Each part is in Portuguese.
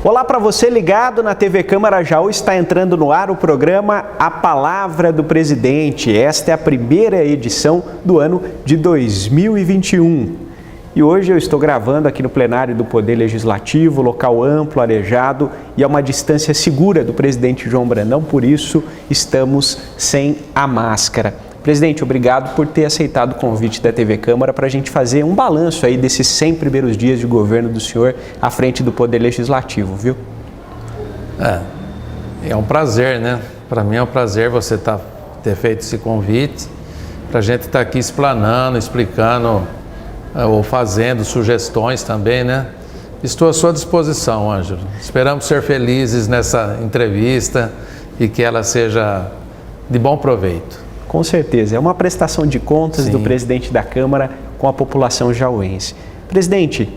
Olá para você ligado na TV Câmara Jaú, está entrando no ar o programa A Palavra do Presidente. Esta é a primeira edição do ano de 2021. E hoje eu estou gravando aqui no plenário do Poder Legislativo, local amplo, arejado e a uma distância segura do presidente João Brandão, por isso estamos sem a máscara. Presidente, obrigado por ter aceitado o convite da TV Câmara para a gente fazer um balanço aí desses 100 primeiros dias de governo do senhor à frente do Poder Legislativo, viu? É um prazer, né? Para mim é um prazer você ter feito esse convite, para a gente estar aqui explanando, explicando ou fazendo sugestões também, né? Estou à sua disposição, Ângelo. Esperamos ser felizes nessa entrevista e que ela seja de bom proveito. Com certeza, é uma prestação de contas do presidente da Câmara com a população jauense. Presidente,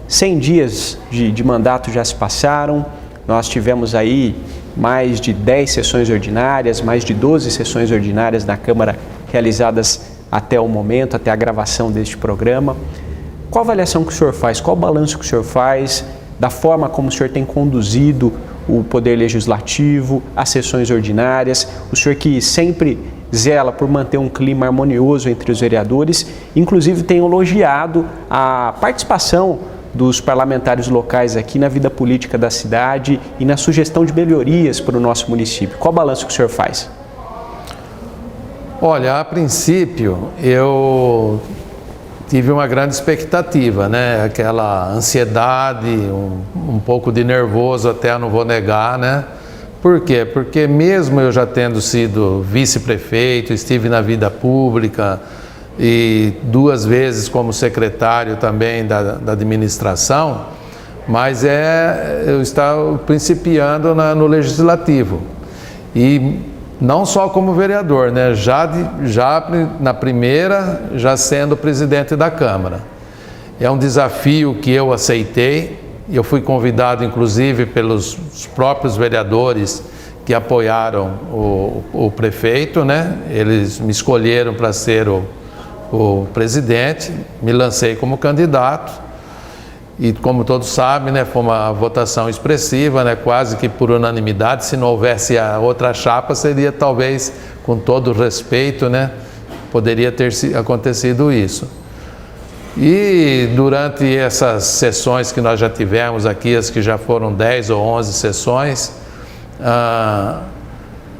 100 dias de mandato já se passaram, nós tivemos aí mais de 10 sessões ordinárias, mais de 12 sessões ordinárias da Câmara realizadas até o momento, até a gravação deste programa. Qual a avaliação que o senhor faz, qual o balanço que o senhor faz da forma como o senhor tem conduzido o Poder Legislativo, as sessões ordinárias, o senhor que sempre zela por manter um clima harmonioso entre os vereadores, inclusive tem elogiado a participação dos parlamentares locais aqui na vida política da cidade e na sugestão de melhorias para o nosso município. Qual o balanço que o senhor faz? Olha, a princípio eu tive uma grande expectativa, né? Aquela ansiedade, um pouco de nervoso até, não vou negar, né? Por quê? Porque mesmo eu já tendo sido vice-prefeito, estive na vida pública e 2 vezes como secretário também da administração, mas eu estava principiando no Legislativo. E não só como vereador, né? Já na primeira, já sendo presidente da Câmara. É um desafio que eu aceitei. Eu fui convidado, inclusive, pelos próprios vereadores que apoiaram o prefeito, né? Eles me escolheram para ser o presidente, me lancei como candidato e, como todos sabem, né, foi uma votação expressiva, né, quase que por unanimidade. Se não houvesse a outra chapa, seria talvez, com todo respeito, né, poderia ter acontecido isso. E durante essas sessões que nós já tivemos aqui, as que já foram 10 ou 11 sessões,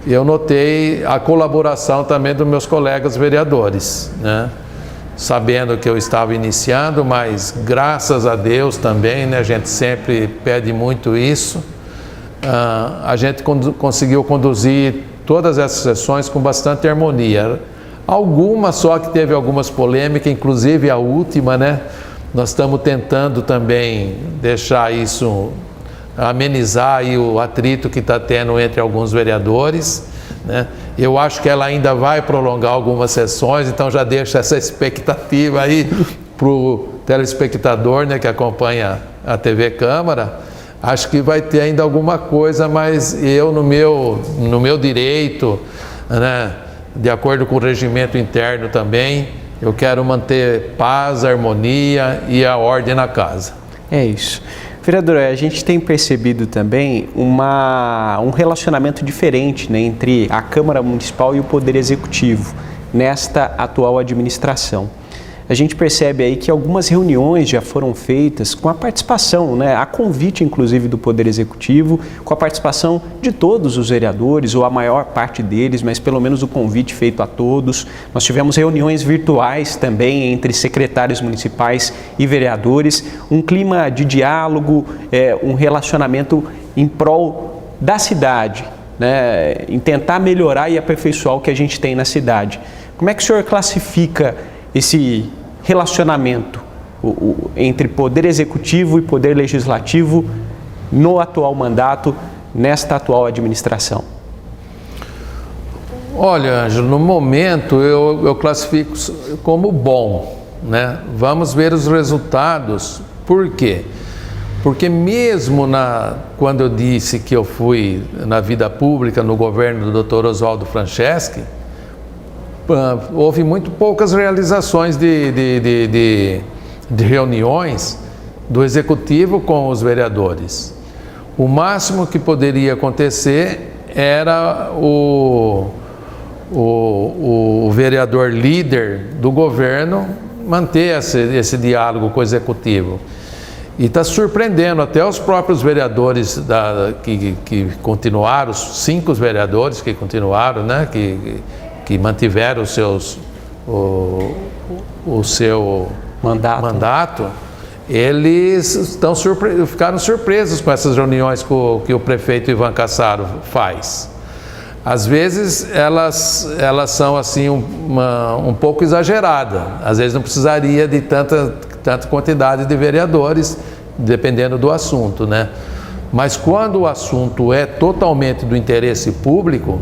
eu notei a colaboração também dos meus colegas vereadores, né? Sabendo que eu estava iniciando, mas graças a Deus também, né? A gente sempre pede muito isso, a gente conseguiu conduzir todas essas sessões com bastante harmonia. Algumas só que teve algumas polêmicas, inclusive a última, né? Nós estamos tentando também deixar isso, amenizar aí o atrito que está tendo entre alguns vereadores, né? Eu acho que ela ainda vai prolongar algumas sessões, então já deixo essa expectativa aí para o telespectador, né, que acompanha a TV Câmara. Acho que vai ter ainda alguma coisa, mas eu no meu direito, né, de acordo com o regimento interno também, eu quero manter paz, harmonia e a ordem na casa. É isso. Vereador, a gente tem percebido também um relacionamento diferente, né, entre a Câmara Municipal e o Poder Executivo nesta atual administração. A gente percebe aí que algumas reuniões já foram feitas com a participação, né, a convite inclusive do Poder Executivo, com a participação de todos os vereadores, ou a maior parte deles, mas pelo menos o convite feito a todos. Nós tivemos reuniões virtuais também entre secretários municipais e vereadores, um clima de diálogo, um relacionamento em prol da cidade, né, em tentar melhorar e aperfeiçoar o que a gente tem na cidade. Como é que o senhor classifica esse relacionamento entre Poder Executivo e Poder Legislativo no atual mandato, nesta atual administração? Olha, Ângelo, no momento eu classifico como bom, né? Vamos ver os resultados. Por quê? Porque mesmo quando eu disse que eu fui na vida pública, no governo do Dr. Oswaldo Franceschi, houve muito poucas realizações de reuniões do Executivo com os vereadores. O máximo que poderia acontecer era o vereador líder do governo manter esse diálogo com o executivo. E está surpreendendo até os próprios vereadores que continuaram, os 5 vereadores que continuaram, né, que mantiveram o seu mandato, eles ficaram surpresos com essas reuniões que o prefeito Ivan Cassaro faz. Às vezes elas são assim um pouco exageradas, às vezes não precisaria de tanta quantidade de vereadores, dependendo do assunto, né? Mas quando o assunto é totalmente do interesse público,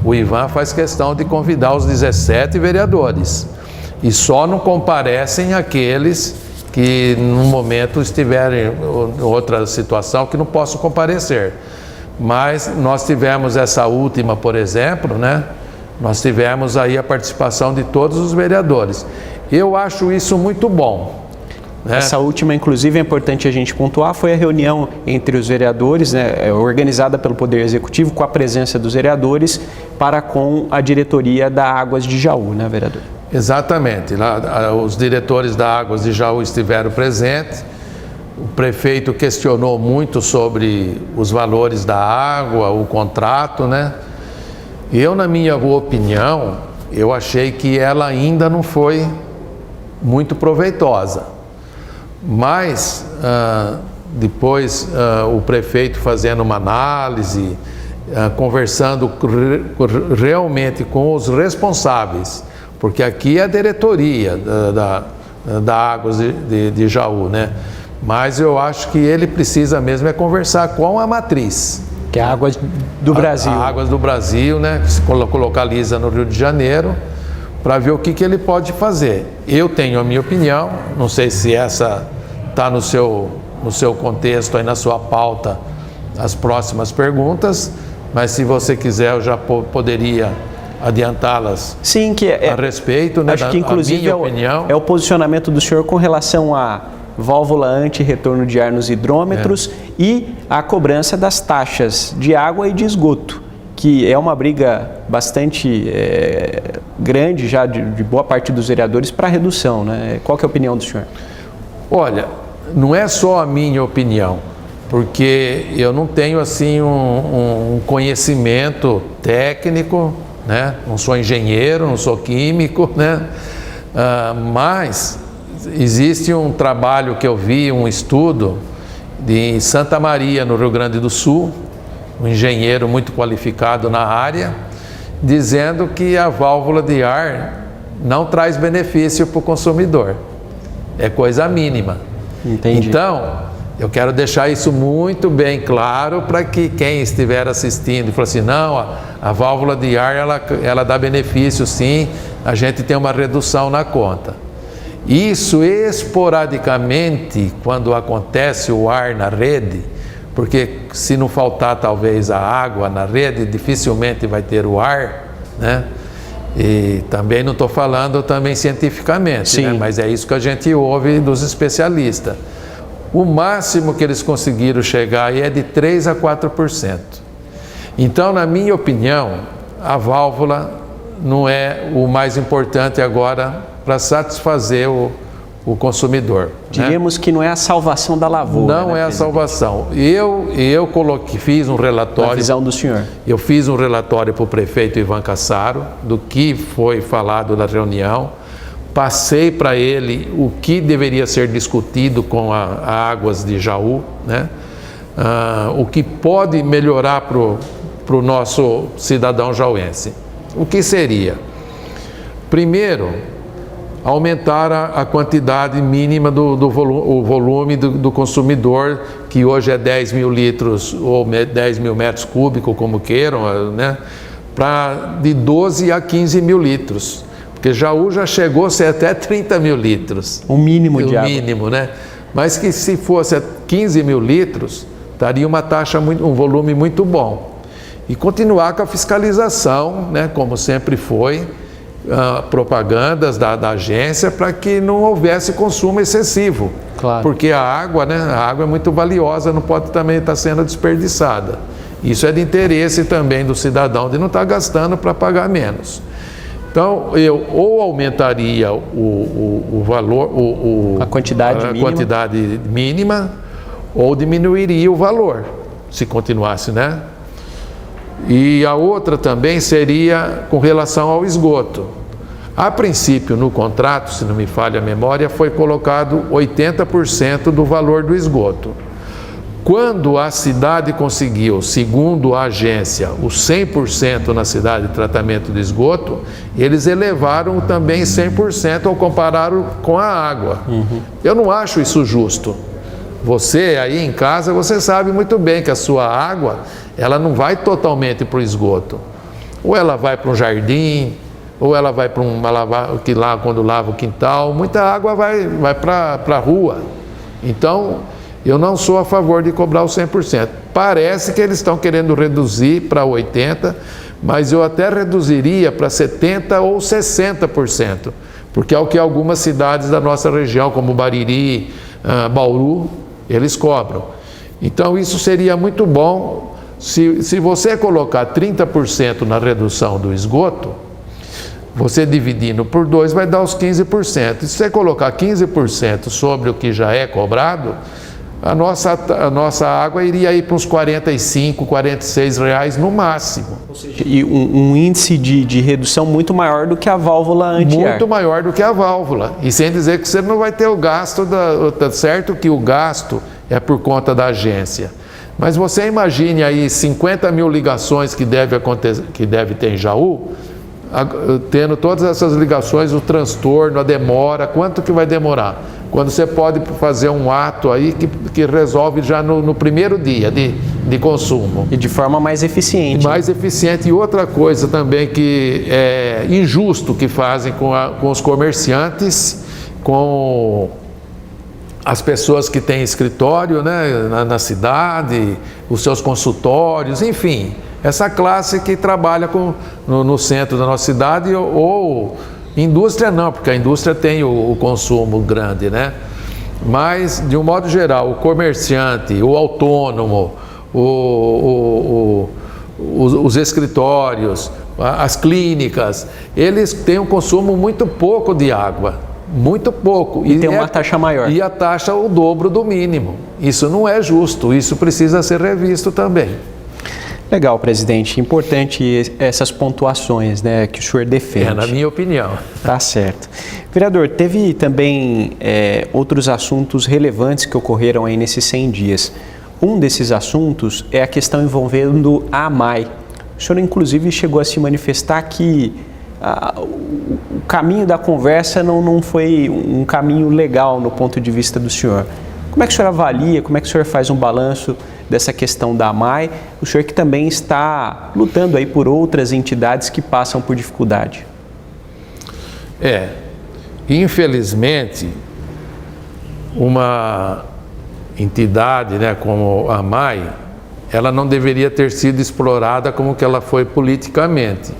o Ivan faz questão de convidar os 17 vereadores e só não comparecem aqueles que no momento estiverem em outra situação que não possam comparecer. Mas nós tivemos essa última, por exemplo, né? Nós tivemos aí a participação de todos os vereadores. Eu acho isso muito bom, né? Essa última, inclusive, é importante a gente pontuar, foi a reunião entre os vereadores, né, organizada pelo Poder Executivo, com a presença dos vereadores, para com a diretoria da Águas de Jaú, né, vereador? Exatamente. Lá, os diretores da Águas de Jaú estiveram presentes. O prefeito questionou muito sobre os valores da água, o contrato, né? Eu, na minha opinião, eu achei que ela ainda não foi muito proveitosa. Mas, depois, o prefeito fazendo uma análise, conversando realmente com os responsáveis, porque aqui é a diretoria da Águas de Jaú, né? Mas eu acho que ele precisa mesmo conversar com a matriz. Que é a Águas do Brasil. A Águas do Brasil, né? Que se localiza no Rio de Janeiro, para ver o que ele pode fazer. Eu tenho a minha opinião, não sei se essa está no seu contexto, aí na sua pauta, as próximas perguntas, mas se você quiser eu já poderia adiantá-las. Sim, que a respeito, né? Acho que inclusive minha opinião. É o posicionamento do senhor com relação à válvula anti-retorno de ar nos hidrômetros e a cobrança das taxas de água e de esgoto, que é uma briga bastante grande já de boa parte dos vereadores para redução, né? Qual que é a opinião do senhor? Olha, não é só a minha opinião, porque eu não tenho assim um conhecimento técnico, né? Não sou engenheiro, não sou químico, né? Mas existe um trabalho que eu vi, um estudo de Santa Maria, no Rio Grande do Sul, um engenheiro muito qualificado na área, dizendo que a válvula de ar não traz benefício para o consumidor, é coisa mínima. Entendi. Então, eu quero deixar isso muito bem claro para que quem estiver assistindo e falar assim, não, a válvula de ar ela dá benefício sim, a gente tem uma redução na conta. Isso esporadicamente, quando acontece o ar na rede, porque se não faltar talvez a água na rede, dificilmente vai ter o ar, né? E também não estou falando também cientificamente, né? Mas é isso que a gente ouve dos especialistas. O máximo que eles conseguiram chegar aí é de 3 a 4%. Então, na minha opinião, a válvula não é o mais importante agora para satisfazer o consumidor. Diríamos, né, que não é a salvação da lavoura. Não, né, é a salvação. Fiz um relatório. Na visão do senhor. Eu fiz um relatório para o prefeito Ivan Cassaro, do que foi falado na reunião. Passei para ele o que deveria ser discutido com a Águas de Jaú, né? O que pode melhorar para o nosso cidadão jauense. O que seria? Primeiro, aumentar a quantidade mínima do volume do consumidor, que hoje é 10 mil litros ou 10 mil metros cúbicos, como queiram, né? De 12 a 15 mil litros. Porque Jaú já chegou a ser até 30 mil litros. O mínimo de água. O mínimo, né? Mas que se fosse 15 mil litros, daria uma taxa, um volume muito bom. E continuar com a fiscalização, né? Como sempre foi, propagandas da agência para que não houvesse consumo excessivo. Claro. Porque a água, né, a água é muito valiosa, não pode também estar sendo desperdiçada. Isso é de interesse também do cidadão de não estar gastando para pagar menos. Então, eu ou aumentaria o valor, a quantidade mínima, ou diminuiria o valor, se continuasse, né? E a outra também seria com relação ao esgoto. A princípio, no contrato, se não me falha a memória, foi colocado 80% do valor do esgoto. Quando a cidade conseguiu, segundo a agência, o 100% na cidade de tratamento de esgoto, eles elevaram também 100% ao comparar com a água. Eu não acho isso justo. Você aí em casa, você sabe muito bem que a sua água, ela não vai totalmente para o esgoto. Ou ela vai para um jardim, ou ela vai para que lá quando lava o quintal, muita água vai para a rua. Então, eu não sou a favor de cobrar o 100%. Parece que eles estão querendo reduzir para 80%, mas eu até reduziria para 70% ou 60%, porque é o que algumas cidades da nossa região, como Bariri, Bauru, eles cobram. Então, isso seria muito bom se você colocar 30% na redução do esgoto, você dividindo por 2 vai dar os 15%. E se você colocar 15% sobre o que já é cobrado, a nossa água iria ir para uns R$45, R$46 no máximo. Ou seja, e um índice de redução muito maior do que a válvula anti-ar. Muito maior do que a válvula. E sem dizer que você não vai ter o gasto, tá certo que o gasto é por conta da agência. Mas você imagine aí 50 mil ligações que deve ter em Jaú, tendo todas essas ligações, o transtorno, a demora, quanto que vai demorar? Quando você pode fazer um ato aí que resolve já no primeiro dia de consumo. E de forma mais eficiente. Mais eficiente. E outra coisa também que é injusto que fazem com os comerciantes, com as pessoas que têm escritório, né, na cidade, os seus consultórios, enfim. Essa classe que trabalha no centro da nossa cidade ou indústria não, porque a indústria tem o consumo grande, né? Mas, de um modo geral, o comerciante, o autônomo, os escritórios, as clínicas, eles têm um consumo muito pouco de água, muito pouco. E tem uma taxa maior. E a taxa o dobro do mínimo. Isso não é justo, isso precisa ser revisto também. Legal, presidente. Importante essas pontuações, né, que o senhor defende. Na minha opinião. Tá certo. Vereador, teve também outros assuntos relevantes que ocorreram aí nesses 100 dias. Um desses assuntos é a questão envolvendo a AMAI. O senhor, inclusive, chegou a se manifestar que o caminho da conversa não foi um caminho legal no ponto de vista do senhor. Como é que o senhor avalia, como é que o senhor faz um balanço dessa questão da AMAI, o senhor que também está lutando aí por outras entidades que passam por dificuldade? Infelizmente, uma entidade, né, como a AMAI, ela não deveria ter sido explorada como que ela foi politicamente.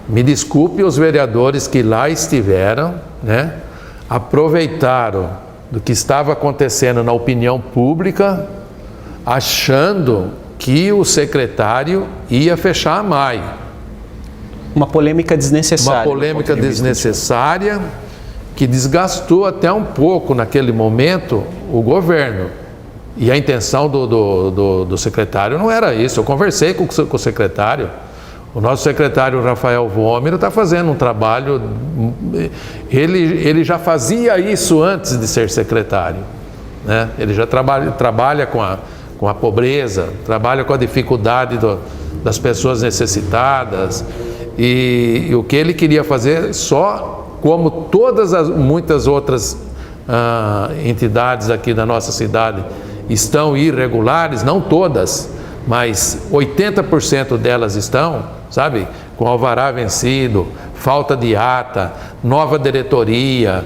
Me desculpe os vereadores que lá estiveram, né, aproveitaram do que estava acontecendo na opinião pública, achando que o secretário ia fechar a AMAI. Uma polêmica desnecessária. Uma polêmica desnecessária que desgastou até um pouco naquele momento o governo. E a intenção do secretário não era isso. Eu conversei com o secretário. O nosso secretário Rafael Vômero está fazendo um trabalho. Ele já fazia isso antes de ser secretário, né? Ele já trabalha com a pobreza, trabalha com a dificuldade das pessoas necessitadas, e o que ele queria fazer, só como muitas outras entidades aqui da nossa cidade estão irregulares, não todas, mas 80% delas estão, sabe, com alvará vencido, falta de ata, nova diretoria,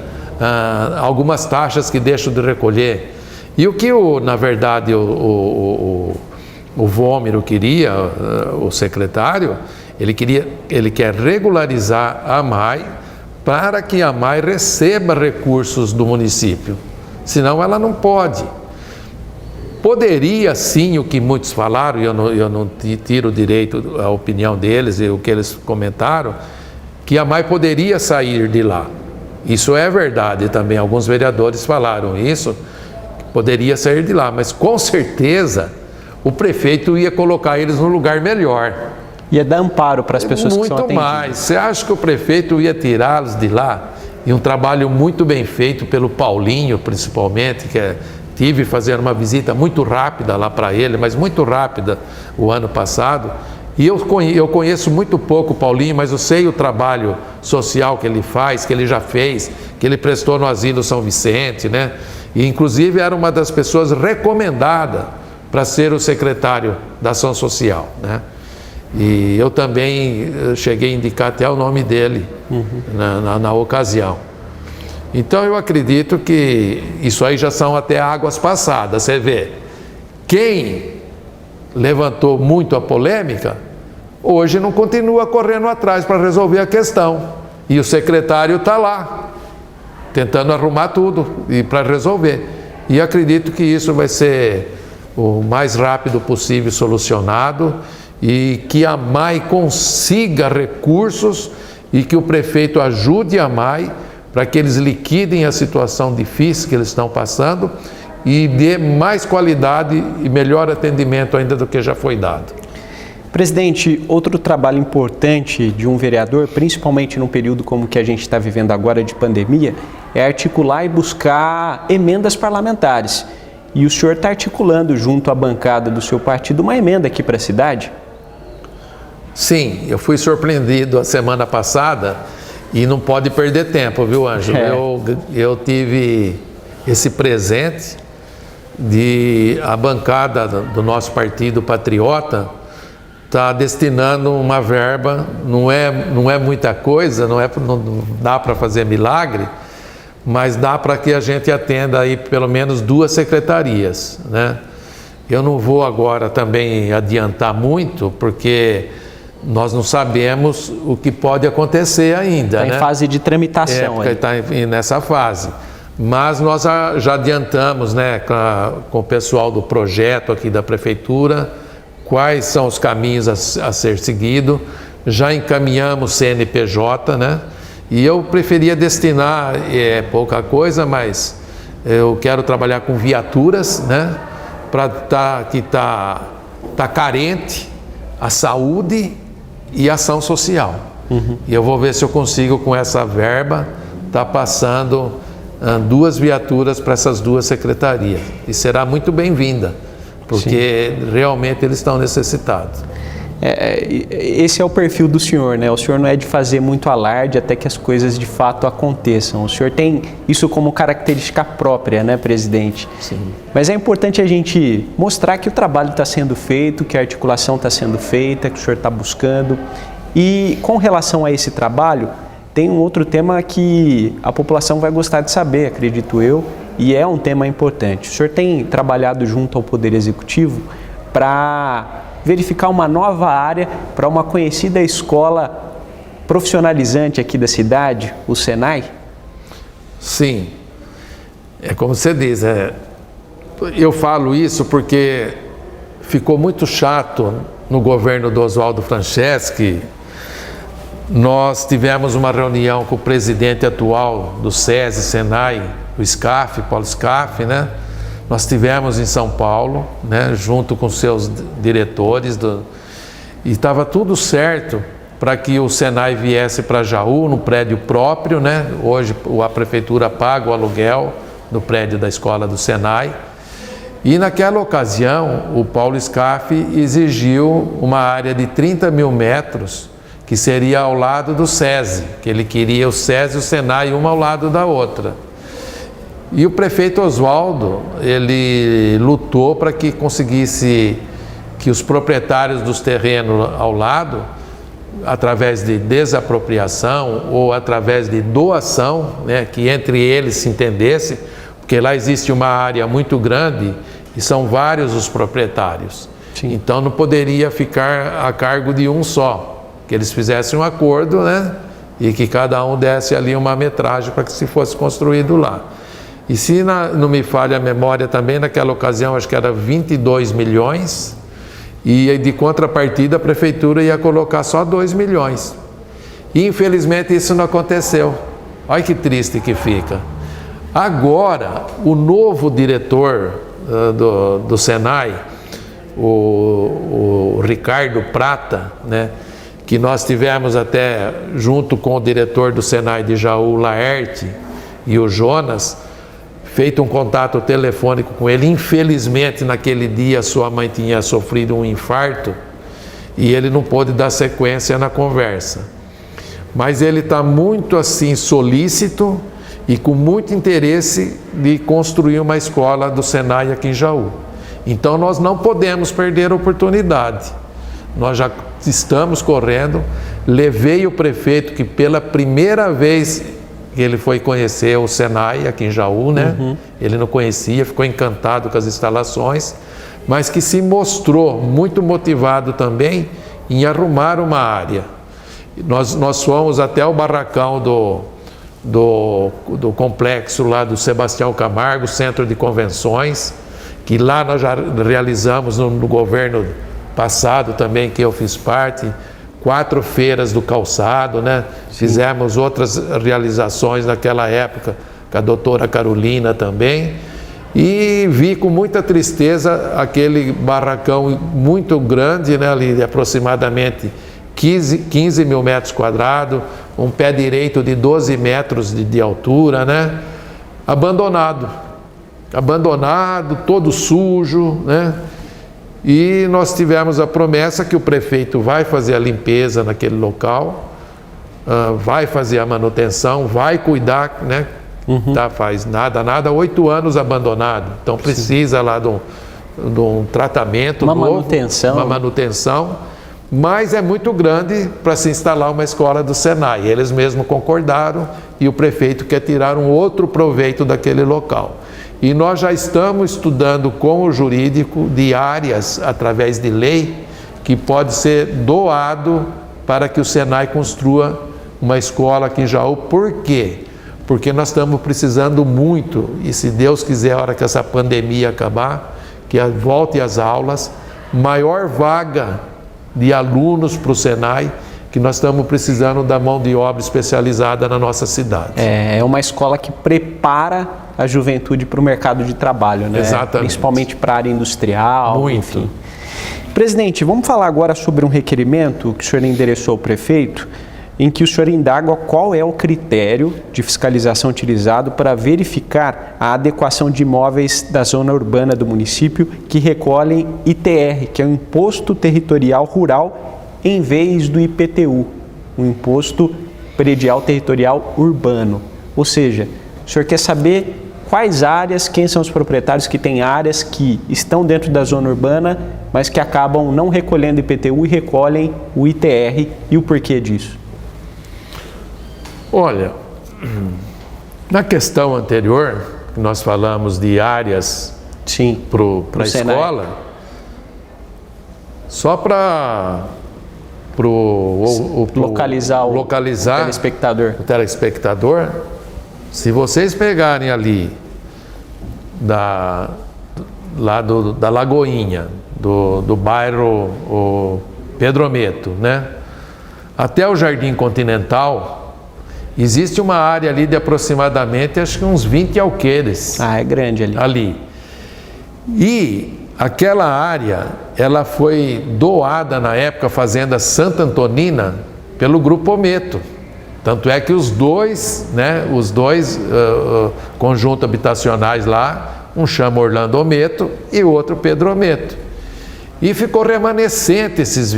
algumas taxas que deixam de recolher. E o que, na verdade, o Vômero queria, o secretário, Ele quer regularizar a AMAI para que a AMAI receba recursos do município, senão ela não pode. Poderia sim, o que muitos falaram, e eu não tiro direito a opinião deles e o que eles comentaram, que a AMAI poderia sair de lá. Isso é verdade também, alguns vereadores falaram isso, poderia sair de lá, mas com certeza o prefeito ia colocar eles num lugar melhor. Ia dar amparo para as pessoas que são atendidas. Muito mais. Você acha que o prefeito ia tirá-los de lá? E um trabalho muito bem feito pelo Paulinho, principalmente, tive fazendo uma visita muito rápida lá para ele, mas muito rápida o ano passado. E eu conheço muito pouco o Paulinho, mas eu sei o trabalho social que ele faz, que ele já fez, que ele prestou no Asilo São Vicente, né? E inclusive era uma das pessoas recomendadas para ser o secretário da Ação Social, né? E eu também cheguei a indicar até o nome dele na ocasião. Então eu acredito que isso aí já são até águas passadas. Você vê, quem levantou muito a polêmica, hoje não continua correndo atrás para resolver a questão. E o secretário está lá, tentando arrumar tudo e para resolver. E acredito que isso vai ser o mais rápido possível solucionado e que a AMAI consiga recursos e que o prefeito ajude a AMAI para que eles liquidem a situação difícil que eles estão passando e dê mais qualidade e melhor atendimento ainda do que já foi dado. Presidente, outro trabalho importante de um vereador, principalmente num período como que a gente está vivendo agora de pandemia, é articular e buscar emendas parlamentares. E o senhor está articulando junto à bancada do seu partido uma emenda aqui para a cidade? Sim, eu fui surpreendido a semana passada e não pode perder tempo, viu, Ângelo? Eu tive esse presente de a bancada do nosso partido Patriota está destinando uma verba, não é muita coisa, não dá para fazer milagre, mas dá para que a gente atenda aí pelo menos 2 secretarias, né? Eu não vou agora também adiantar muito, porque nós não sabemos o que pode acontecer ainda. Está em fase de tramitação. Porque está nessa fase. Mas nós já adiantamos, né, com o pessoal do projeto aqui da Prefeitura, quais são os caminhos a ser seguido. Já encaminhamos CNPJ, né? E eu preferia destinar, pouca coisa, mas eu quero trabalhar com viaturas, né? Para que está carente a saúde e ação social. E eu vou ver se eu consigo, com essa verba, estar passando 2 viaturas para essas 2 secretarias. E será muito bem-vinda, porque realmente eles estão necessitados. Esse é o perfil do senhor, né? O senhor não é de fazer muito alarde até que as coisas de fato aconteçam. O senhor tem isso como característica própria, né, presidente? Sim. Mas é importante a gente mostrar que o trabalho está sendo feito, que a articulação está sendo feita, que o senhor está buscando. E com relação a esse trabalho, tem um outro tema que a população vai gostar de saber, acredito eu, e é um tema importante. O senhor tem trabalhado junto ao Poder Executivo para verificar uma nova área para uma conhecida escola profissionalizante aqui da cidade, o Senai? Sim, é como você diz, eu falo isso porque ficou muito chato no governo do Oswaldo Franceschi. Nós tivemos uma reunião com o presidente atual do SESI, Senai, o SCAF, Paulo SCAF, né? Nós tivemos em São Paulo, né, junto com seus diretores, e estava tudo certo para que o Senai viesse para Jaú, no prédio próprio, né? Hoje a prefeitura paga o aluguel do prédio da escola do Senai. E naquela ocasião, o Paulo SCAF exigiu uma área de 30 mil metros, que seria ao lado do SESI, que ele queria o SESI e o Senai, uma ao lado da outra. E o prefeito Oswaldo, ele lutou para que conseguisse que os proprietários dos terrenos ao lado, através de desapropriação ou através de doação, né, que entre eles se entendesse, porque lá existe uma área muito grande e são vários os proprietários. Sim. Então não poderia ficar a cargo de um só. que eles fizessem um acordo, né? E que cada um desse ali uma metragem para que se fosse construído lá. E se não me falha a memória também, naquela ocasião acho que era 22 milhões, e de contrapartida a prefeitura ia colocar só 2 milhões. E infelizmente isso não aconteceu. Olha que triste que fica. Agora, o novo diretor do Senai, o Ricardo Prata, né, que nós tivemos até junto com o diretor do Senai de Jaú, Laerte, e o Jonas, feito um contato telefônico com ele. Infelizmente, naquele dia, sua mãe tinha sofrido um infarto e ele não pôde dar sequência na conversa. Mas ele está muito assim solícito e com muito interesse de construir uma escola do Senai aqui em Jaú. Então nós não podemos perder a oportunidade. Nós já estamos correndo. Levei o prefeito, que pela primeira vez que ele foi conhecer o Senai aqui em Jaú, né? Ele não conhecia, ficou encantado com as instalações, mas que se mostrou muito motivado também em arrumar uma área. Nós fomos até o barracão do complexo lá do Sebastião Camargo, centro de convenções, que lá nós já realizamos no governo passado também, que eu fiz parte, 4 feiras do calçado, né? Sim. Fizemos outras realizações naquela época, com a doutora Carolina também, e vi com muita tristeza aquele barracão muito grande, né? Ali de aproximadamente 15 mil metros quadrados, um pé direito de 12 metros de altura, né? Abandonado, todo sujo, né? E nós tivemos a promessa que o prefeito vai fazer a limpeza naquele local, vai fazer a manutenção, vai cuidar, né? Tá, faz nada, 8 anos abandonado, então precisa lá de um tratamento novo, uma manutenção, mas é muito grande para se instalar uma escola do Senai. Eles mesmos concordaram e o prefeito quer tirar um outro proveito daquele local. E nós já estamos estudando com o jurídico de áreas, através de lei, que pode ser doado para que o Senai construa uma escola aqui em Jaú. Por quê? Porque nós estamos precisando muito, e se Deus quiser, a hora que essa pandemia acabar, que volte às aulas, maior vaga de alunos para o Senai, que nós estamos precisando da mão de obra especializada na nossa cidade. É uma escola que prepara a juventude para o mercado de trabalho, né? Exatamente. Principalmente para a área industrial. Muito. Enfim. Presidente, vamos falar agora sobre um requerimento que o senhor endereçou ao prefeito, em que o senhor indaga qual é o critério de fiscalização utilizado para verificar a adequação de imóveis da zona urbana do município que recolhem ITR, que é o Imposto Territorial Rural, em vez do IPTU, o Imposto Predial Territorial Urbano. Ou seja, o senhor quer saber quais áreas, quem são os proprietários que têm áreas que estão dentro da zona urbana, mas que acabam não recolhendo IPTU e recolhem o ITR, e o porquê disso? Olha, na questão anterior, que nós falamos de áreas para a escola, só para localizar o telespectador, se vocês pegarem ali da Lagoinha, do bairro Pedrometo, né, até o Jardim Continental, existe uma área ali de aproximadamente, acho que uns 20 alqueires. É grande ali. E aquela área, ela foi doada na época à Fazenda Santa Antonina pelo Grupo Ometo. Tanto é que os dois conjuntos habitacionais lá, um chama Orlando Ometo e o outro Pedro Ometo. E ficou remanescente esses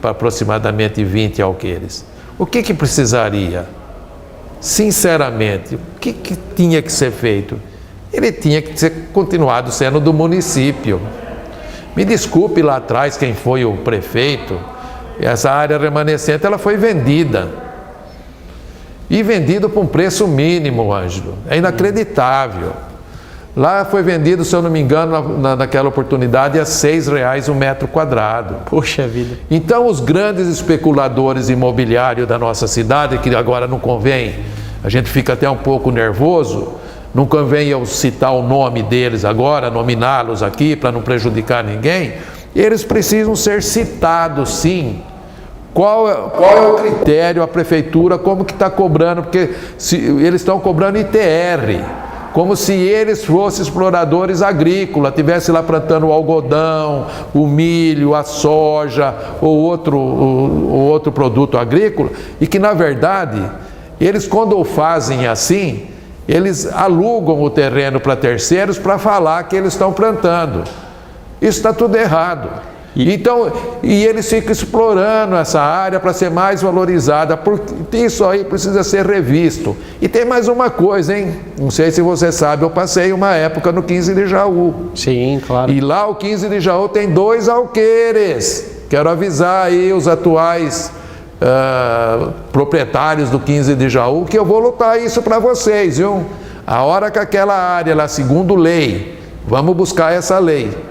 aproximadamente 20 alqueires. O que precisaria? Sinceramente, o que tinha que ser feito? Ele tinha que ser continuado sendo do município. Me desculpe lá atrás quem foi o prefeito, essa área remanescente ela foi vendida. E vendido por um preço mínimo, Ângelo. É inacreditável. Lá foi vendido, se eu não me engano, naquela oportunidade, a R$6 o metro quadrado. Poxa vida. Então, os grandes especuladores imobiliários da nossa cidade, que agora não convém, a gente fica até um pouco nervoso, não convém eu citar o nome deles agora, nominá-los aqui para não prejudicar ninguém, eles precisam ser citados, sim. Qual é o critério, a prefeitura, como que está cobrando, porque eles estão cobrando ITR, como se eles fossem exploradores agrícolas, estivessem lá plantando o algodão, o milho, a soja ou outro produto agrícola, e que na verdade, eles quando fazem assim, eles alugam o terreno para terceiros para falar que eles estão plantando. Isso está tudo errado. Então, e eles ficam explorando essa área para ser mais valorizada, porque isso aí precisa ser revisto. E tem mais uma coisa, hein? Não sei se você sabe, eu passei uma época no 15 de Jaú. Sim, claro. E lá o 15 de Jaú tem 2 alqueires. Quero avisar aí os atuais proprietários do 15 de Jaú que eu vou lutar isso para vocês, viu? A hora que aquela área lá, segundo lei, vamos buscar essa lei.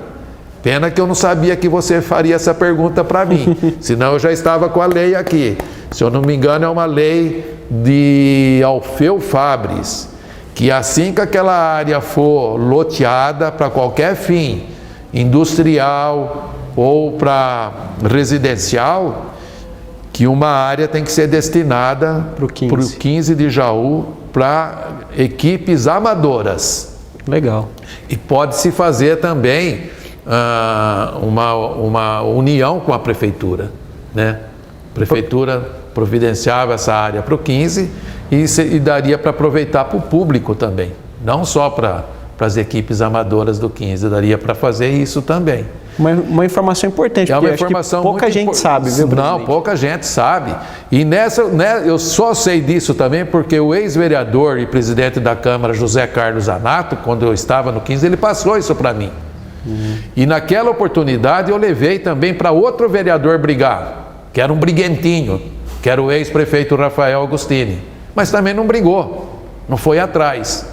Pena que eu não sabia que você faria essa pergunta para mim, senão eu já estava com a lei aqui. Se eu não me engano, é uma lei de Alfeu Fabris, que assim que aquela área for loteada para qualquer fim, industrial ou para residencial, que uma área tem que ser destinada para o 15 de Jaú para equipes amadoras. Legal. E pode-se fazer também uma união com a prefeitura, né? A prefeitura providenciava essa área para o 15 e daria para aproveitar para o público também, não só para as equipes amadoras do 15, daria para fazer isso também. Uma informação importante, porque informação acho que pouca gente sabe, viu, presidente? Não, pouca gente sabe. E eu só sei disso também porque o ex-vereador e presidente da Câmara, José Carlos Zanato, quando eu estava no 15, ele passou isso para mim. E naquela oportunidade eu levei também para outro vereador brigar, que era um briguentinho, que era o ex-prefeito Rafael Agostini, mas também não brigou, não foi atrás.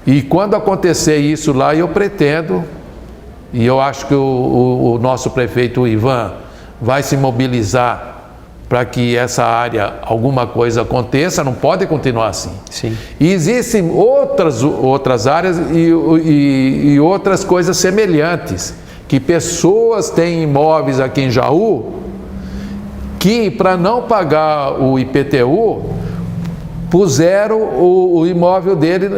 E quando acontecer isso lá, eu pretendo, e eu acho que o nosso prefeito Ivan vai se mobilizar para que essa área, alguma coisa aconteça, não pode continuar assim. Sim. E existem outras áreas e outras coisas semelhantes, que pessoas têm imóveis aqui em Jaú, que para não pagar o IPTU, puseram o imóvel dele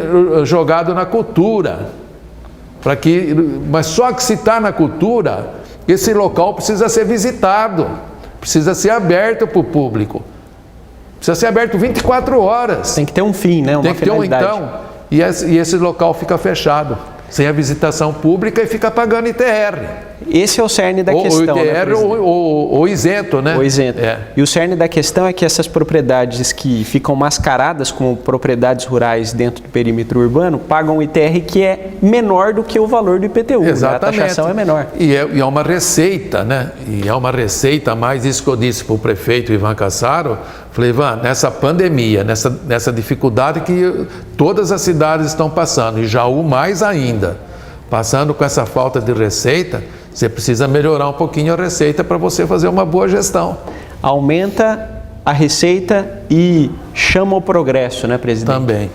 jogado na cultura. Mas só que se está na cultura, esse local precisa ser visitado. Precisa ser aberto para o público. Precisa ser aberto 24 horas. Tem que ter um fim, né? Tem que ter e esse local fica fechado, sem a visitação pública e fica pagando ITR. Esse é o cerne da questão. O ITR, né, ou isento, né? O isento. E o cerne da questão é que essas propriedades que ficam mascaradas como propriedades rurais dentro do perímetro urbano pagam um ITR que é menor do que o valor do IPTU. Exatamente. Né? A taxação é menor. E é uma receita, né? E é uma receita, mais isso que eu disse para o prefeito Ivan Cassaro. Falei, Ivan, nessa pandemia, nessa dificuldade que todas as cidades estão passando, e Jaú mais ainda, passando com essa falta de receita, você precisa melhorar um pouquinho a receita para você fazer uma boa gestão. Aumenta a receita e chama o progresso, né, presidente? Também.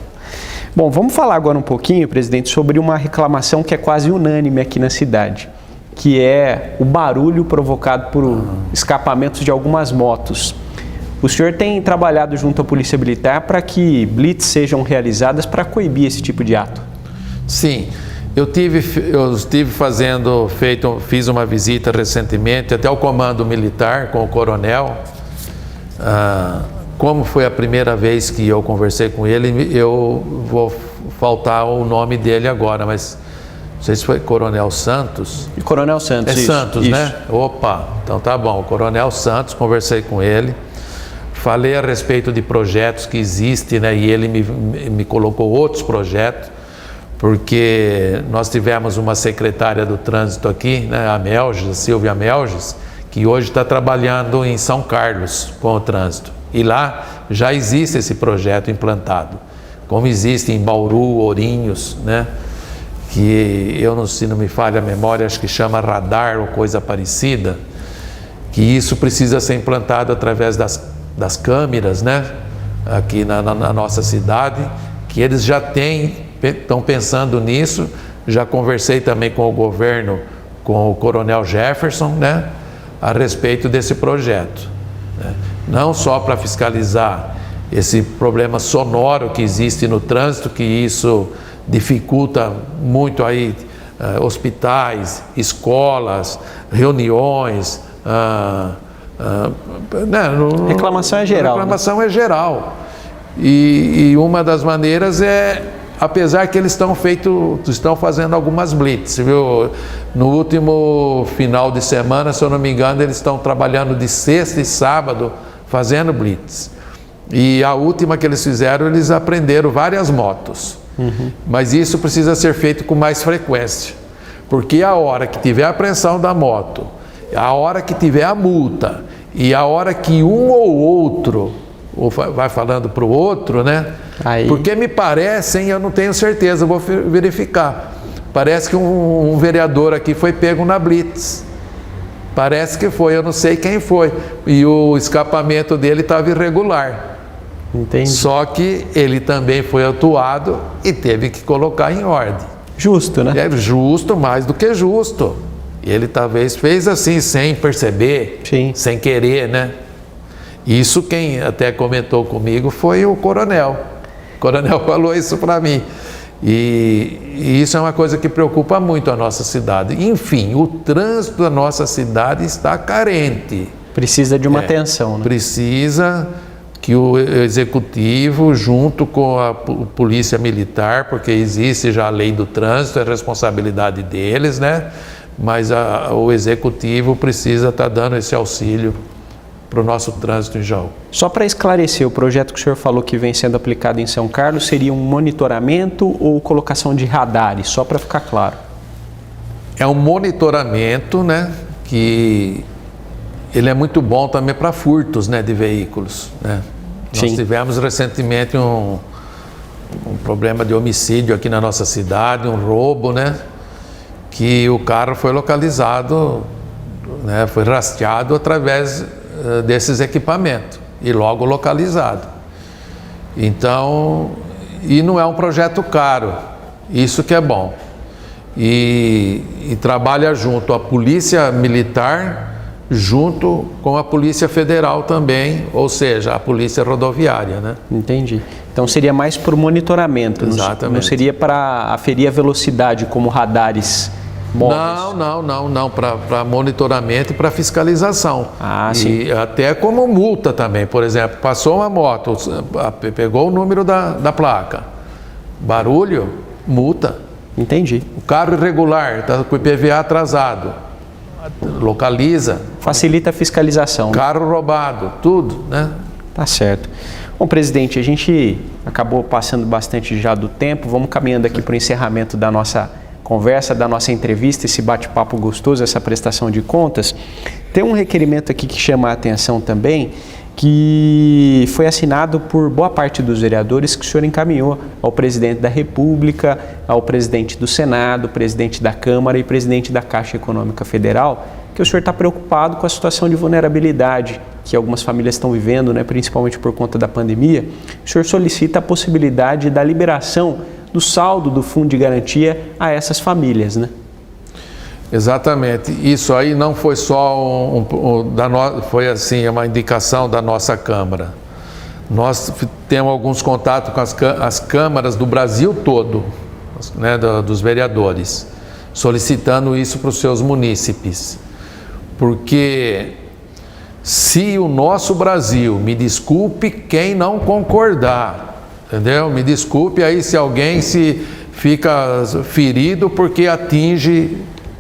Bom, vamos falar agora um pouquinho, presidente, sobre uma reclamação que é quase unânime aqui na cidade, que é o barulho provocado por escapamentos de algumas motos. O senhor tem trabalhado junto à Polícia Militar para que blitz sejam realizadas para coibir esse tipo de ato? Sim. Eu fiz uma visita recentemente até o comando militar com o coronel. Como foi a primeira vez que eu conversei com ele, eu vou faltar o nome dele agora, mas não sei se foi Coronel Santos. Coronel Santos, isso. Santos, né? Opa, então tá bom. O Coronel Santos, conversei com ele. Falei a respeito de projetos que existem, né? E ele me colocou outros projetos. Porque nós tivemos uma secretária do trânsito aqui, né, a Silvia Melges, que hoje está trabalhando em São Carlos com o trânsito. E lá já existe esse projeto implantado, como existe em Bauru, Ourinhos, né? que se não me falha a memória, acho que chama radar ou coisa parecida, que isso precisa ser implantado através das câmeras, né? Aqui na nossa cidade, que eles já estão pensando nisso. Já conversei também com o governo, com o Coronel Jefferson, né? A respeito desse projeto, né? Não só para fiscalizar esse problema sonoro que existe no trânsito, que isso dificulta muito aí hospitais, escolas, reuniões. Reclamação é geral. Reclamação é geral. E uma das maneiras é, apesar que eles estão fazendo algumas blitz, viu? No último final de semana, se eu não me engano, eles estão trabalhando de sexta e sábado fazendo blitz. E a última que eles fizeram, eles apreenderam várias motos. Mas isso precisa ser feito com mais frequência, porque a hora que tiver a apreensão da moto, a hora que tiver a multa e a hora que um ou outro vai falando para o outro, né? Aí... Porque me parece, eu não tenho certeza, vou verificar. Parece que um vereador aqui foi pego na blitz. Parece que foi, eu não sei quem foi. E o escapamento dele estava irregular. Entendi. Só que ele também foi autuado e teve que colocar em ordem. Justo, né? É justo, mais do que justo. Ele talvez fez assim, sem perceber, sim, sem querer, né? Isso quem até comentou comigo foi o coronel. O coronel falou isso para mim. E isso é uma coisa que preocupa muito a nossa cidade. Enfim, o trânsito da nossa cidade está carente. Precisa de uma atenção, né? Precisa que o executivo, junto com a polícia militar, porque existe já a lei do trânsito, é responsabilidade deles, né? Mas o executivo precisa estar dando esse auxílio para o nosso trânsito em Jaú. Só para esclarecer, o projeto que o senhor falou que vem sendo aplicado em São Carlos seria um monitoramento ou colocação de radares, só para ficar claro? É um monitoramento, né, que ele é muito bom também para furtos, né, de veículos, né? Sim. Nós tivemos recentemente um problema de homicídio aqui na nossa cidade, um roubo, né, que o carro foi localizado, né, foi rastreado através desses equipamentos e logo localizado. Então, e não é um projeto caro, isso que é bom. E trabalha junto a Polícia Militar, junto com a Polícia Federal também, ou seja, a Polícia Rodoviária, né? Entendi. Então seria mais por monitoramento, exatamente. Não seria para aferir a velocidade como radares móveis? Não, para monitoramento e para fiscalização. Sim. E até como multa também, por exemplo, passou uma moto, pegou o número da placa, barulho, multa. Entendi. O carro irregular, está com o IPVA atrasado, localiza. Facilita a fiscalização. Carro roubado, tudo, né? Tá certo. Bom, presidente, a gente acabou passando bastante já do tempo, vamos caminhando aqui para o encerramento da nossa conversa, da nossa entrevista, esse bate-papo gostoso, essa prestação de contas. Tem um requerimento aqui que chama a atenção também, que foi assinado por boa parte dos vereadores, que o senhor encaminhou ao presidente da República, ao presidente do Senado, presidente da Câmara e presidente da Caixa Econômica Federal, que o senhor está preocupado com a situação de vulnerabilidade que algumas famílias estão vivendo, né, principalmente por conta da pandemia. O senhor solicita a possibilidade da liberação do saldo do Fundo de Garantia a essas famílias, né? Exatamente. Isso aí não foi só foi assim, uma indicação da nossa Câmara. Nós temos alguns contatos com as câmaras do Brasil todo, né, dos vereadores, solicitando isso para os seus munícipes. Porque se o nosso Brasil, me desculpe quem não concordar, entendeu? Me desculpe aí se alguém se fica ferido porque atinge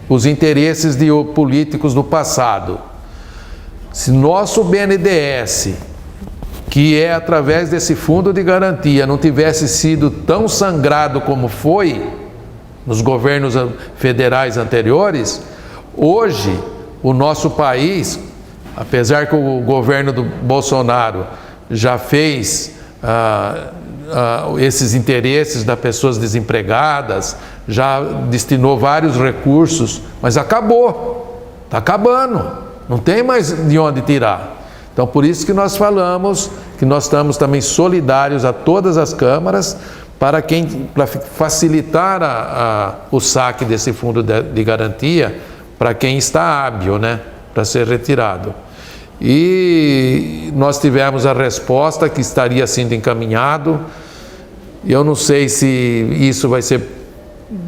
os interesses de políticos do passado. Se nosso BNDES, que é através desse fundo de garantia, não tivesse sido tão sangrado como foi nos governos federais anteriores, hoje o nosso país, apesar que o governo do Bolsonaro já fez esses interesses das pessoas desempregadas, já destinou vários recursos, mas acabou, está acabando, não tem mais de onde tirar. Então, por isso que nós falamos que nós estamos também solidários a todas as câmaras para facilitar o saque desse fundo de garantia para quem está hábil, né, para ser retirado. E nós tivemos a resposta que estaria sendo encaminhado. Eu não sei se isso vai ser,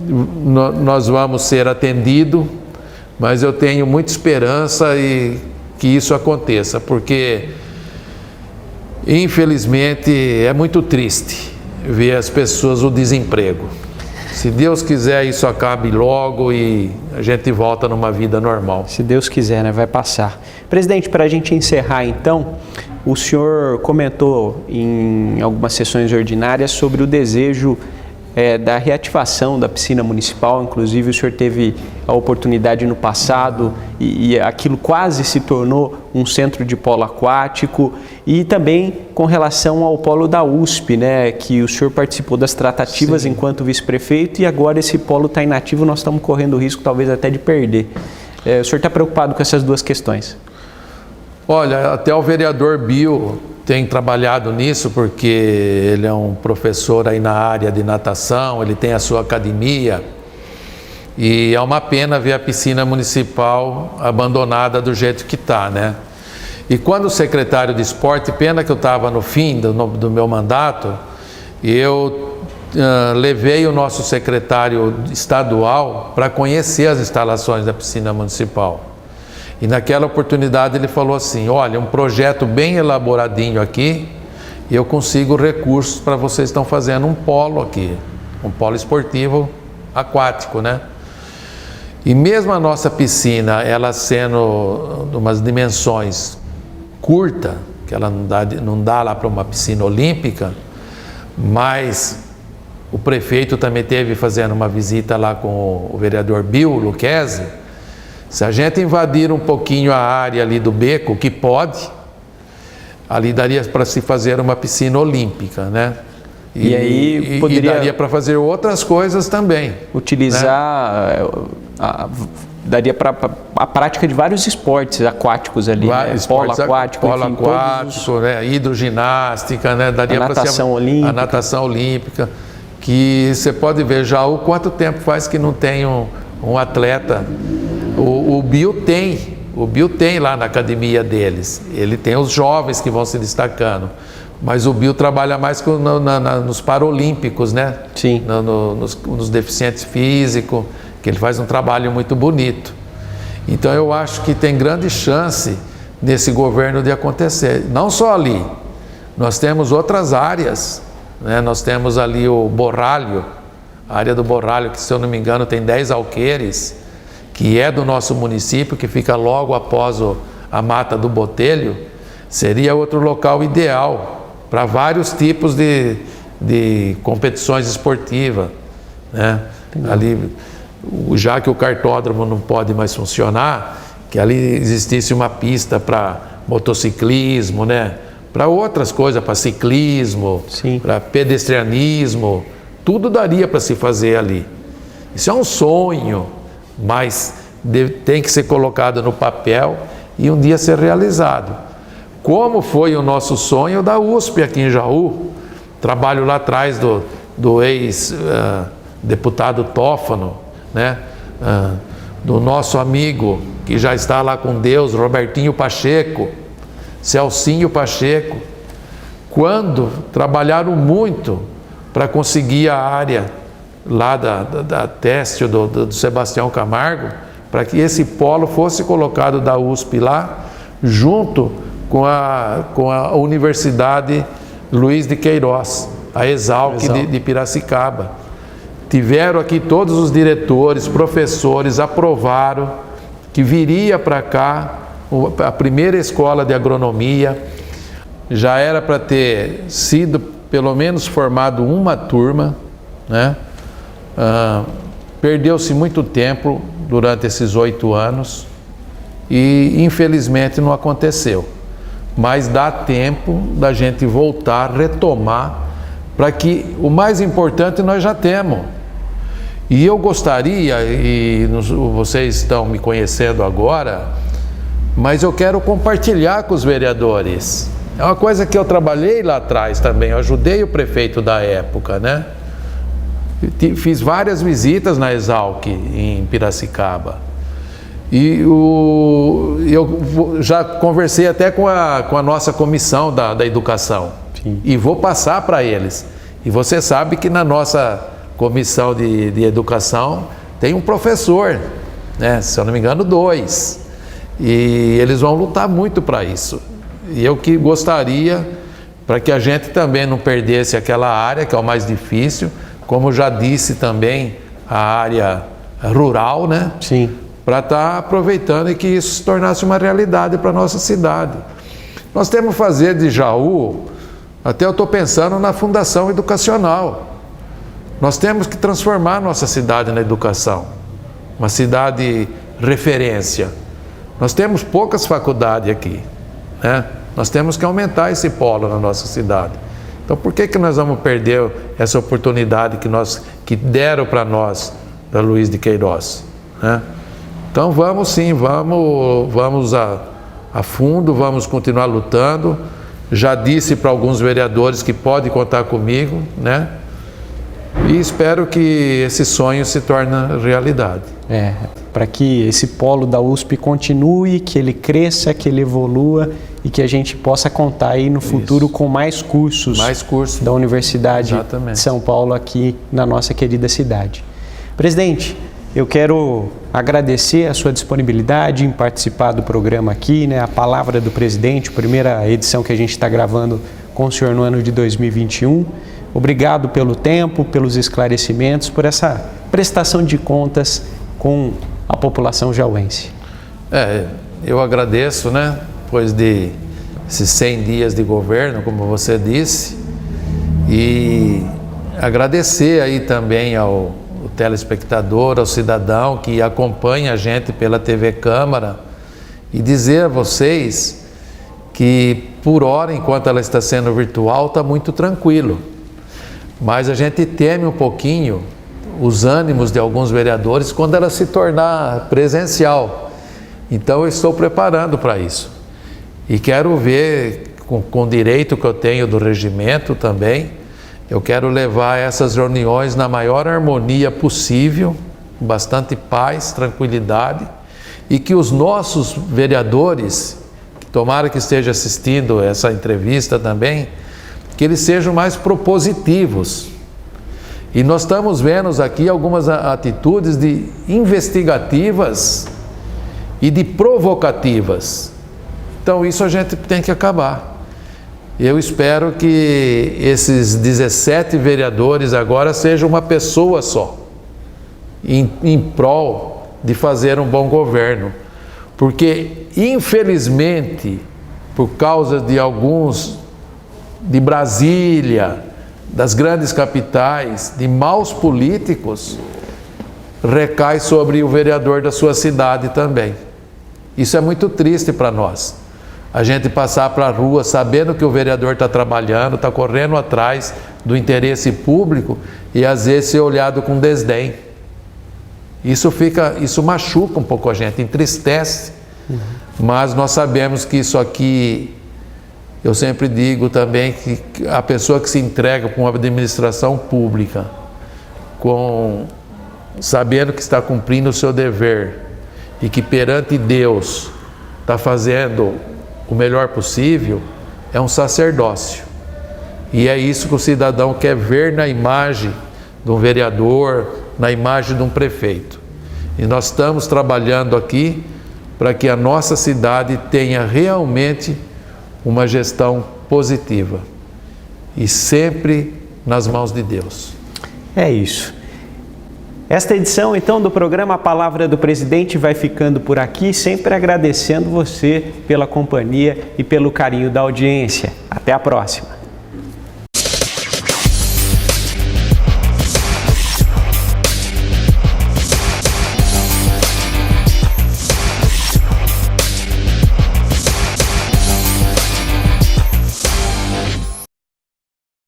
nós vamos ser atendidos, mas eu tenho muita esperança e que isso aconteça, porque infelizmente é muito triste ver as pessoas, o desemprego. Se Deus quiser, isso acabe logo e a gente volta numa vida normal. Se Deus quiser, né? Vai passar. Presidente, para a gente encerrar então, o senhor comentou em algumas sessões ordinárias sobre o desejo da reativação da piscina municipal. Inclusive o senhor teve a oportunidade no passado e aquilo quase se tornou um centro de polo aquático, e também com relação ao polo da USP, né, que o senhor participou das tratativas Sim. enquanto vice-prefeito, e agora esse polo está inativo, nós estamos correndo o risco talvez até de perder. O senhor está preocupado com essas duas questões? Olha, até o vereador Bill tem trabalhado nisso, porque ele é um professor aí na área de natação, ele tem a sua academia, e é uma pena ver a piscina municipal abandonada do jeito que está, né? E quando o secretário de esporte, pena que eu estava no fim do meu mandato, eu levei o nosso secretário estadual para conhecer as instalações da piscina municipal. E naquela oportunidade ele falou assim: olha, um projeto bem elaboradinho aqui, e eu consigo recursos para vocês estão fazendo um polo aqui, um polo esportivo aquático, né? E mesmo a nossa piscina, ela sendo de umas dimensões curta, que ela não dá lá para uma piscina olímpica, mas o prefeito também teve fazendo uma visita lá com o vereador Bill Lucchesi. Se a gente invadir um pouquinho a área ali do beco, que pode, ali daria para se fazer uma piscina olímpica, né? E aí poderia... E daria para fazer outras coisas também. Utilizar... Né? Daria para a prática de vários esportes aquáticos ali, né? Polo aquático, polo aquático, né? Hidroginástica, né? Daria a natação olímpica. A natação olímpica, que você pode ver já o quanto tempo faz que não tem um atleta. O Bill tem lá na academia deles, ele tem os jovens que vão se destacando, mas o Bill trabalha mais nos Paralímpicos, né? Sim. Nos deficientes físicos, que ele faz um trabalho muito bonito. Então eu acho que tem grande chance nesse governo de acontecer. Não só ali, nós temos outras áreas, né? Nós temos ali o Borralho, a área do Borralho, que se eu não me engano tem 10 alqueires, que é do nosso município, que fica logo após a Mata do Botelho. Seria outro local ideal para vários tipos de competições esportivas, né? Ali, já que o kartódromo não pode mais funcionar, que ali existisse uma pista para motociclismo, né? Para outras coisas, para ciclismo, para pedestrianismo, tudo daria para se fazer ali. Isso é um sonho, mas tem que ser colocado no papel e um dia ser realizado. Como foi o nosso sonho da USP aqui em Jaú, trabalho lá atrás do ex-deputado Tófano, né? Do nosso amigo que já está lá com Deus, Robertinho Pacheco, Celcinho Pacheco, quando trabalharam muito para conseguir a área lá da Têxtil do Sebastião Camargo, para que esse polo fosse colocado da USP lá, junto com a Universidade Luiz de Queiroz, a Exalc de Piracicaba. Tiveram aqui todos os diretores, professores, aprovaram que viria para cá a primeira escola de agronomia. Já era para ter sido pelo menos formado uma turma, né? Perdeu-se muito tempo durante esses 8 anos e infelizmente não aconteceu, mas dá tempo da gente voltar, retomar, para que o mais importante nós já temos. E eu gostaria, e vocês estão me conhecendo agora, mas eu quero compartilhar com os vereadores. É uma coisa que eu trabalhei lá atrás também, eu ajudei o prefeito da época, né? Fiz várias visitas na Exalc, em Piracicaba. E eu já conversei até com a nossa comissão da educação. Sim. E vou passar para eles. E você sabe que na nossa comissão de educação tem um professor, né? Se eu não me engano, 2. E eles vão lutar muito para isso. E eu que gostaria, para que a gente também não perdesse aquela área, que é o mais difícil, como já disse também, a área rural, né? Sim. Para estar aproveitando e que isso se tornasse uma realidade para a nossa cidade. Nós temos que fazer de Jaú, até eu estou pensando na fundação educacional. Nós temos que transformar a nossa cidade na educação, uma cidade referência. Nós temos poucas faculdades aqui, né? Nós temos que aumentar esse polo na nossa cidade. Então por que nós vamos perder essa oportunidade que deram para nós, da Luiz de Queiroz, né? Então vamos sim, vamos a fundo, vamos continuar lutando. Já disse para alguns vereadores que pode contar comigo, né? E espero que esse sonho se torne realidade. Para que esse polo da USP continue, que ele cresça, que ele evolua e que a gente possa contar aí no futuro com mais cursos da Universidade Exatamente. de São Paulo aqui na nossa querida cidade. Presidente, eu quero agradecer a sua disponibilidade em participar do programa aqui, né? A Palavra do Presidente, primeira edição que a gente está gravando com o senhor no ano de 2021. Obrigado pelo tempo, pelos esclarecimentos, por essa prestação de contas com a população jauense. Eu agradeço, né? Depois de esses 100 dias de governo, como você disse, e agradecer aí também ao telespectador, ao cidadão que acompanha a gente pela TV Câmara e dizer a vocês que por hora, enquanto ela está sendo virtual, está muito tranquilo. Mas a gente teme um pouquinho os ânimos de alguns vereadores quando ela se tornar presencial. Então eu estou preparando para isso. E quero ver, com o direito que eu tenho do regimento também, eu quero levar essas reuniões na maior harmonia possível, com bastante paz, tranquilidade, e que os nossos vereadores, que tomara que esteja assistindo essa entrevista também, que eles sejam mais propositivos. E nós estamos vendo aqui algumas atitudes investigativas e de provocativas. Então isso a gente tem que acabar. Eu espero que esses 17 vereadores agora sejam uma pessoa só, em prol de fazer um bom governo. Porque, infelizmente, por causa de alguns de Brasília, das grandes capitais, de maus políticos, recai sobre o vereador da sua cidade também. Isso é muito triste para nós. A gente passar para a rua sabendo que o vereador está trabalhando, está correndo atrás do interesse público e às vezes ser olhado com desdém. Isso machuca um pouco a gente, entristece. Mas nós sabemos que isso aqui, eu sempre digo também que a pessoa que se entrega para uma administração pública, sabendo que está cumprindo o seu dever e que perante Deus está fazendo o melhor possível, é um sacerdócio. E é isso que o cidadão quer ver na imagem de um vereador, na imagem de um prefeito. E nós estamos trabalhando aqui para que a nossa cidade tenha realmente uma gestão positiva e sempre nas mãos de Deus. É isso. Esta edição, então, do programa A Palavra do Presidente vai ficando por aqui, sempre agradecendo você pela companhia e pelo carinho da audiência. Até a próxima.